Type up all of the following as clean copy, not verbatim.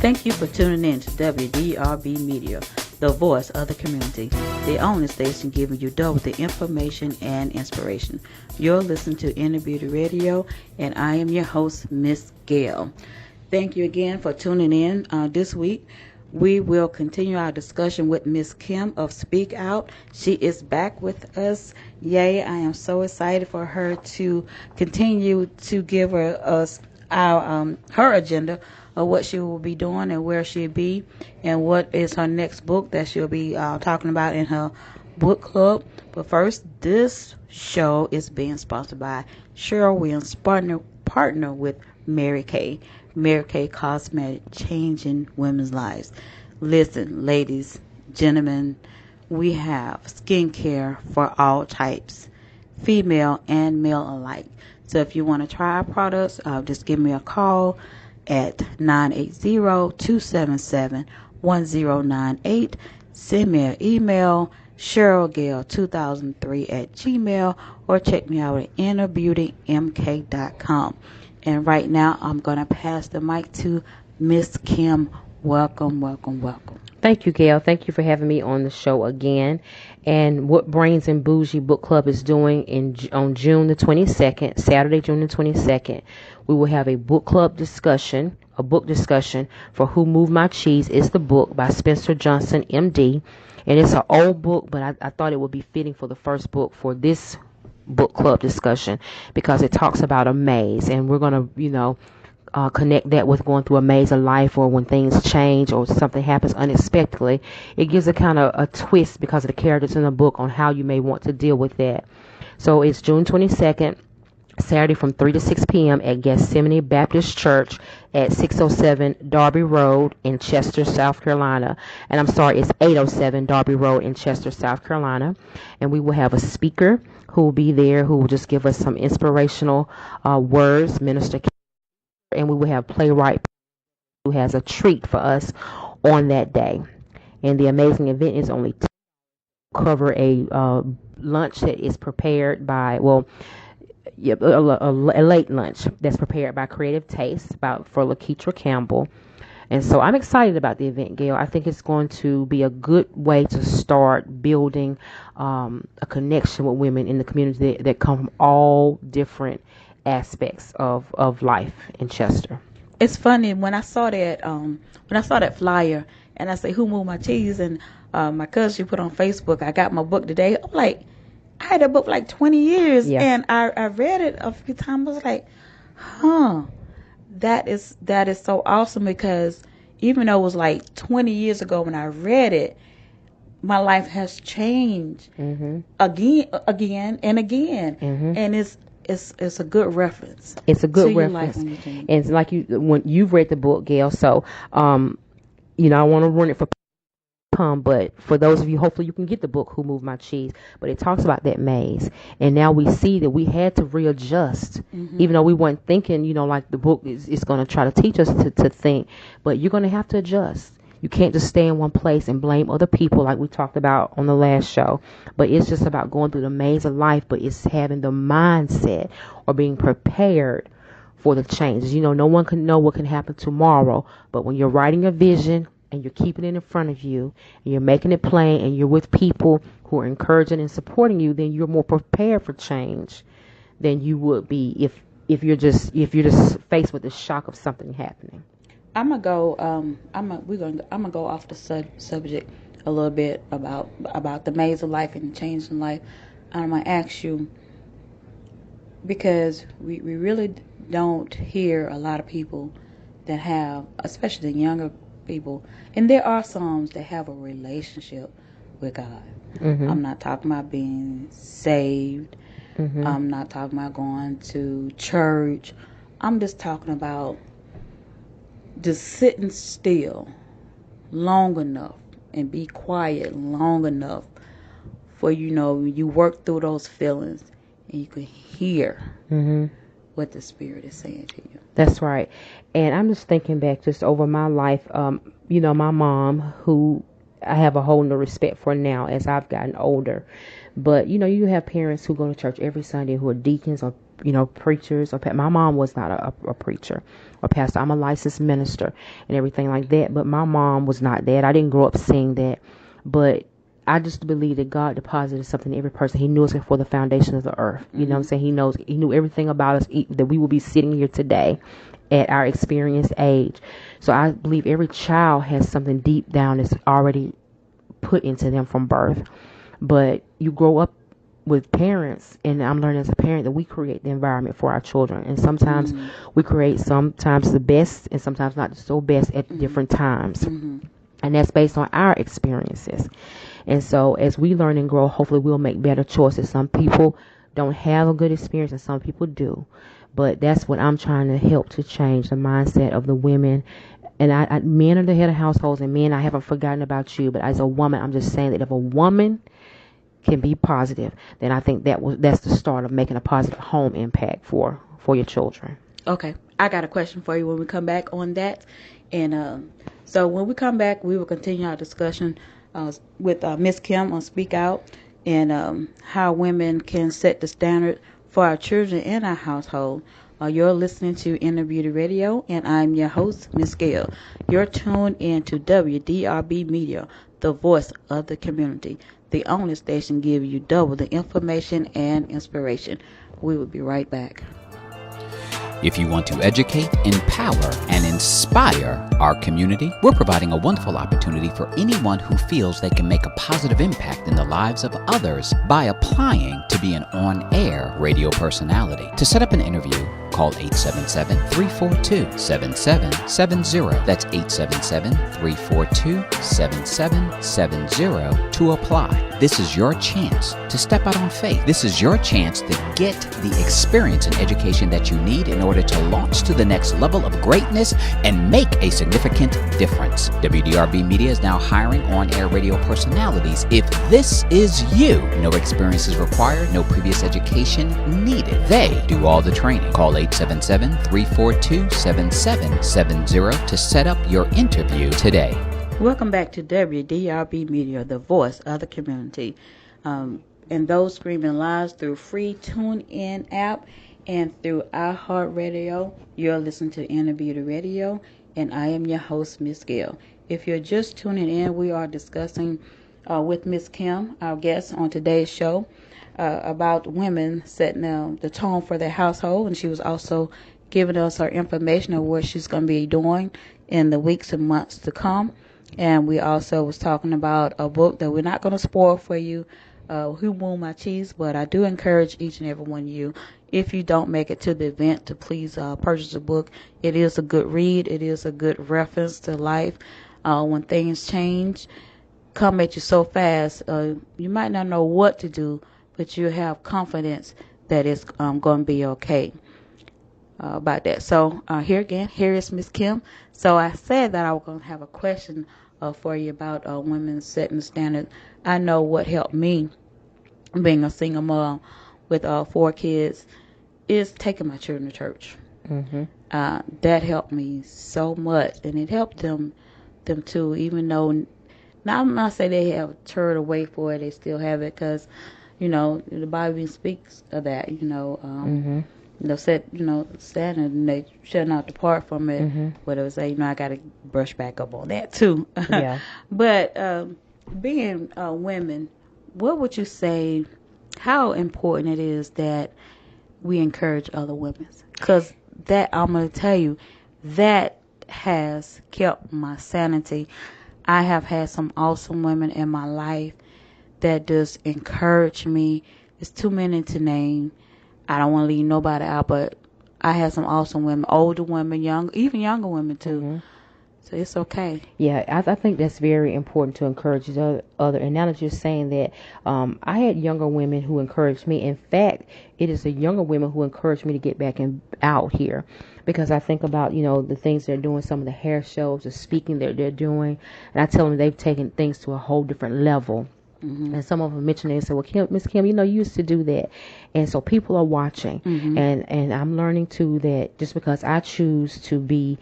Thank you for tuning in to WDRB Media, the voice of the community, the only station giving you double the information and inspiration. You're listening to Inner Beauty Radio, and I am your host, Miss Gail. Thank you again for tuning in this week. We will continue our discussion with Miss Kim of Speakout. She is back with us. Yay, I am so excited for her to continue to give us our her agenda of what she will be doing and where she'll be and what is her next book that she'll be talking about in her book club. But first, this show is being sponsored by Cheryl Williams, partner with Mary Kay. Mary Kay Cosmetic, changing women's lives. Listen, ladies, gentlemen, we have skincare for all types, female and male alike. So if you want to try our products, just give me a call at 980-277-1098. Send me an email, CherylGale2003@gmail, or check me out at InnerBeautyMK.com. And right now, I'm going to pass the mic to Miss Kim. Welcome, welcome, welcome. Thank you, Gail. Thank you for having me on the show again. And what Brains and Bougie Book Club is doing on June the 22nd, Saturday, June the 22nd, we will have a book club discussion, a book discussion for Who Moved My Cheese is the book by Spencer Johnson, MD. And it's an old book, but I thought it would be fitting for the first book for this book club discussion because it talks about a maze, and we're going to, connect that with going through a maze of life, or when things change or something happens unexpectedly. It gives a kind of a twist because of the characters in the book on how you may want to deal with that. So it's June 22nd, Saturday from 3 to 6 p.m. at Gethsemane Baptist Church at 607 Darby Road in Chester, South Carolina. And I'm sorry, it's 807 Darby Road in Chester, South Carolina. And we will have a speaker who will be there who will just give us some inspirational words, Minister K. And we will have playwright who has a treat for us on that day. And the amazing event is only to cover a lunch that is prepared by, a late lunch that's prepared by Creative Taste for Lakeitra Campbell. And so I'm excited about the event, Gail. I think it's going to be a good way to start building a connection with women in the community that come from all different aspects of life in Chester. It's funny when I saw that flyer and I say, "Who moved my cheese?" and my cousin, she put on Facebook, "I got my book today." I'm like, I had that book for like 20 years, yeah. And I read it a few times. I was like, that is so awesome, because even though it was like 20 years ago when I read it, my life has changed again and again, and it's a good reference. It's a good reference, and it's like when you've read the book, Gail. So, I want to run it for. But for those of you, hopefully you can get the book Who Moved My Cheese. But it talks about that maze, and now we see that we had to readjust, even though we weren't thinking, like the book is going to try to teach us to think. But you're going to have to adjust. You can't just stay in one place and blame other people like we talked about on the last show. But it's just about going through the maze of life, but it's having the mindset or being prepared for the changes. No one can know what can happen tomorrow, but when you're writing a vision and you're keeping it in front of you, and you're making it plain, and you're with people who are encouraging and supporting you, then you're more prepared for change than you would be if you're just faced with the shock of something happening. I'm gonna go off the subject a little bit about the maze of life and the change in life. I'm gonna ask you, because we really don't hear a lot of people that have, especially the younger people, and there are some that have a relationship with God. I'm not talking about being saved. I'm not talking about going to church. I'm just talking about just sitting still long enough and be quiet long enough for you work through those feelings and you can hear what the Spirit is saying to you. That's right. And I'm just thinking back just over my life. My mom, who I have a whole new respect for now as I've gotten older. But, you have parents who go to church every Sunday who are deacons or preachers or my mom was not a preacher or pastor. I'm a licensed minister and everything like that, but my mom was not that. I didn't grow up seeing that, but I just believe that God deposited something in every person. He knew us before the foundation of the earth. You know what I'm saying? He knew everything about us, that we will be sitting here today at our experienced age. So I believe every child has something deep down that's already put into them from birth. But you grow up with parents, and I'm learning as a parent that we create the environment for our children. And sometimes we create sometimes the best and sometimes not so best at different times. And that's based on our experiences. And so as we learn and grow, hopefully we'll make better choices. Some people don't have a good experience and some people do. But that's what I'm trying to help to change the mindset of the women. And men are the head of households, and men, I haven't forgotten about you. But as a woman, I'm just saying that if a woman can be positive, then I think that's the start of making a positive home impact for your children. Okay. I got a question for you when we come back on that. And so when we come back, we will continue our discussion with Miss Kim on Speakout and how women can set the standard for our children and our household. You're listening to Inner Beauty Radio, and I'm your host, Miss Gail. You're tuned in to WDRB Media, the voice of the community, the only station giving you double the information and inspiration. We will be right back. If you want to educate, empower, and inspire our community, we're providing a wonderful opportunity for anyone who feels they can make a positive impact in the lives of others by applying to be an on-air radio personality. To set up an interview, call 877-342-7770. That's 877-342-7770 to apply. This is your chance to step out on faith. This is your chance to get the experience and education that you need in order to launch to the next level of greatness and make a significant difference. WDRB Media is now hiring on-air radio personalities. If this is you, no experience is required, no previous education needed. They do all the training. Call 877-342-7770 to set up your interview today. Welcome back to WDRB Media, the voice of the community. And those streaming live through free TuneIn app and through iHeartRadio. You're listening to Inner Beauty Radio, and I am your host, Miss Gail. If you're just tuning in, we are discussing with Miss Kim, our guest on today's show, about women setting the tone for their household, and she was also giving us her information of what she's going to be doing in the weeks and months to come. And we also was talking about a book that we're not going to spoil for you, Who Moved My Cheese, but I do encourage each and every one of you, if you don't make it to the event, to please purchase the book. It is a good read. It is a good reference to life. When things change, come at you so fast, you might not know what to do, but you have confidence that it's going to be okay about that. So here is Miss Kim. So I said that I was going to have a question for you about women setting the standard. I know what helped me being a single mom with 4 kids is taking my children to church. That helped me so much, and it helped them too, even though now I'm not saying they have turned away for it, they still have it, because the Bible speaks of that, set standard, and they shall not depart from it. But it was say, I got to brush back up on that too. Yeah. But being women, what would you say? How important it is that we encourage other women? Because that, I'm going to tell you, that has kept my sanity. I have had some awesome women in my life that just encourage me. It's too many to name. I don't want to leave nobody out, but I had some awesome women, older women, even younger women too. So it's okay. Yeah, I think that's very important to encourage each other. And now that you're saying that, I had younger women who encouraged me. In fact, it is the younger women who encouraged me to get back out here, because I think about the things they're doing, some of the hair shows, the speaking that they're doing, and I tell them they've taken things to a whole different level. And some of them mentioned it and said, well, Miss Kim, you used to do that. And so people are watching. And I'm learning too that just because I choose to be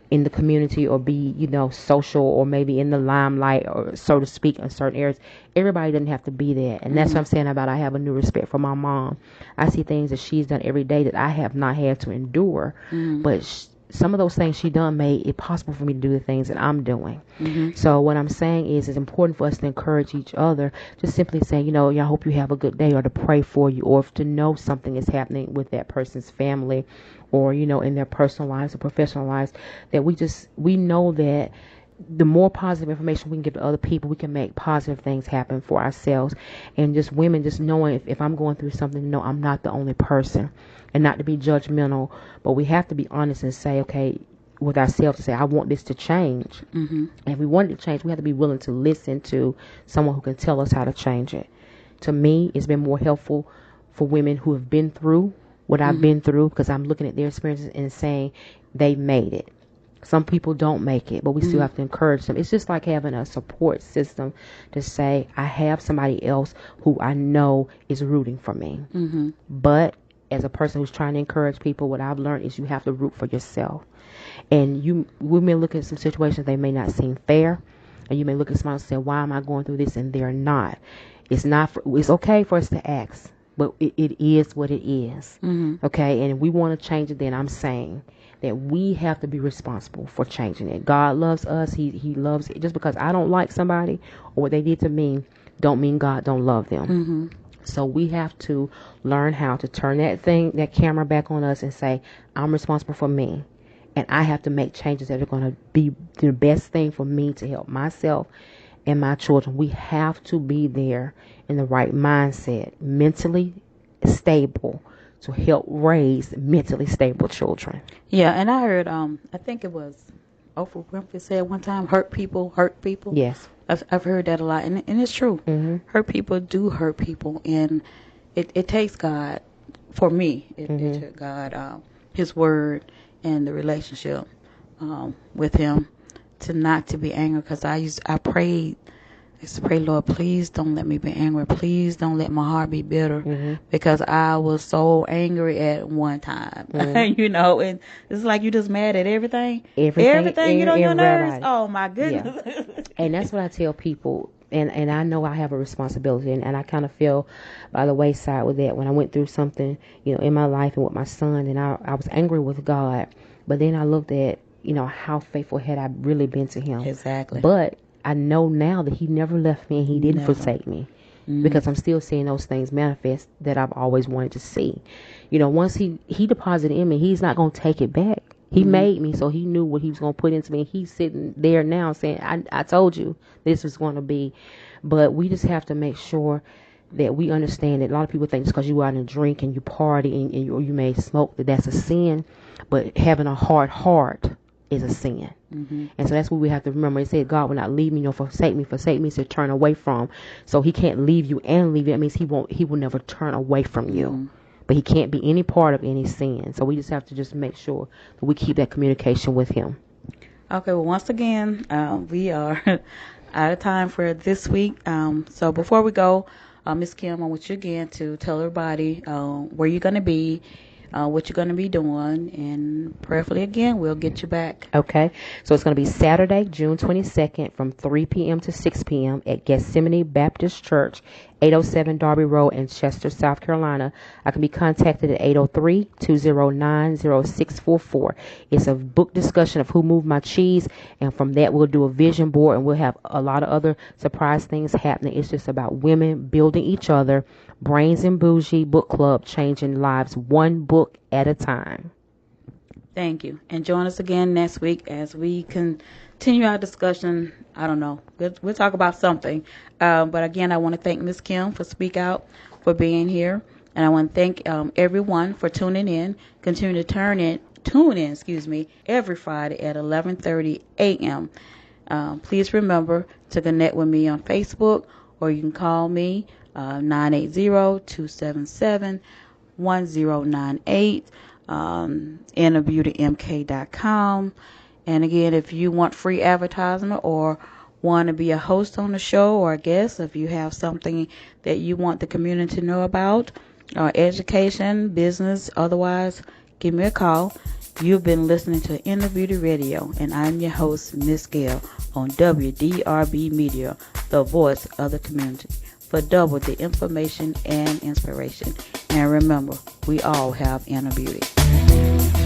in the community or be, social or maybe in the limelight or so to speak in certain areas. Everybody doesn't have to be there. And that's what I'm saying about I have a new respect for my mom. I see things that she's done every day that I have not had to endure. But some of those things she done made it possible for me to do the things that I'm doing. So what I'm saying is it's important for us to encourage each other. Just simply saying, I hope you have a good day, or to pray for you, or if to know something is happening with that person's family, or, in their personal lives or professional lives, that we know that the more positive information we can give to other people, we can make positive things happen for ourselves. And just women, just knowing if I'm going through something, I'm not the only person, and not to be judgmental, but we have to be honest and say, okay, with ourselves, to say, I want this to change. And if we want it to change, we have to be willing to listen to someone who can tell us how to change it. To me, it's been more helpful for women who have been through what I've been through, because I'm looking at their experiences and saying they made it. Some people don't make it, but we still have to encourage them. It's just like having a support system to say, I have somebody else who I know is rooting for me. But as a person who's trying to encourage people, what I've learned is you have to root for yourself. And we may look at some situations, they may not seem fair. And you may look at someone and say, why am I going through this? And they're not. It's okay for us to ask, but it is what it is. Okay. And if we want to change it, then I'm saying that we have to be responsible for changing it. God loves us. He loves it. Just because I don't like somebody or what they did to me, don't mean God don't love them. So we have to learn how to turn that camera back on us and say, I'm responsible for me. And I have to make changes that are going to be the best thing for me to help myself and my children. We have to be there in the right mindset, mentally stable, to help raise mentally stable children. Yeah, and I heard, I think it was Oprah Winfrey said one time, hurt people hurt people. Yes. I've heard that a lot, and it's true. Hurt people do hurt people, and it takes God, for me, it took God, His word and the relationship with Him not to be angry, because I used to pray, Lord, please don't let me be angry. Please don't let my heart be bitter, because I was so angry at one time. And it's like you just mad at everything. Everything get on your nerves. Oh my goodness. Yeah. And that's what I tell people. And I know I have a responsibility, and I kind of feel by the wayside with that when I went through something, in my life and with my son, and I was angry with God. But then I looked at, how faithful had I really been to Him. Exactly. But I know now that He never left me and He didn't forsake me, because I'm still seeing those things manifest that I've always wanted to see. Once He deposited in me, He's not going to take it back. He made me, so He knew what He was going to put into me. He's sitting there now saying, I told you this was going to be. But we just have to make sure that we understand that a lot of people think just because you go out and drink and you party and you may smoke, that's a sin. But having a hard heart is a sin. And so that's what we have to remember. It said God will not leave me nor forsake me. Forsake means to turn away from. So He can't leave you and leave you. That means He will never turn away from you. But He can't be any part of any sin. So we just have to just make sure that we keep that communication with Him. Okay, well, once again, we are out of time for this week. So before we go, Ms. Kim, I want you again to tell everybody where you're going to be, what you're going to be doing, and prayerfully again, we'll get you back. Okay, so it's going to be Saturday, June 22nd from 3 p.m. to 6 p.m. at Gethsemane Baptist Church, 807 Darby Road in Chester, South Carolina. I can be contacted at 803-209-0644. It's a book discussion of Who Moved My Cheese, and from that we'll do a vision board, and we'll have a lot of other surprise things happening. It's just about women building each other. Brains and Bougie Book Club, changing lives one book at a time. Thank you. And join us again next week as we continue our discussion. I don't know. We'll talk about something. But again, I want to thank Ms. Kim for Speakout, for being here. And I want to thank everyone for tuning in. Continue to tune in, every Friday at 11:30 a.m. Please remember to connect with me on Facebook, or you can call me 980-277-1098, InnerBeautyMK.com. And again, if you want free advertisement or want to be a host on the show or a guest, if you have something that you want the community to know about, education, business, otherwise, give me a call. You've been listening to Inner Beauty Radio, and I'm your host, Miss Gail, on WDRB Media, the voice of the community, for double the information and inspiration. And remember, we all have inner beauty.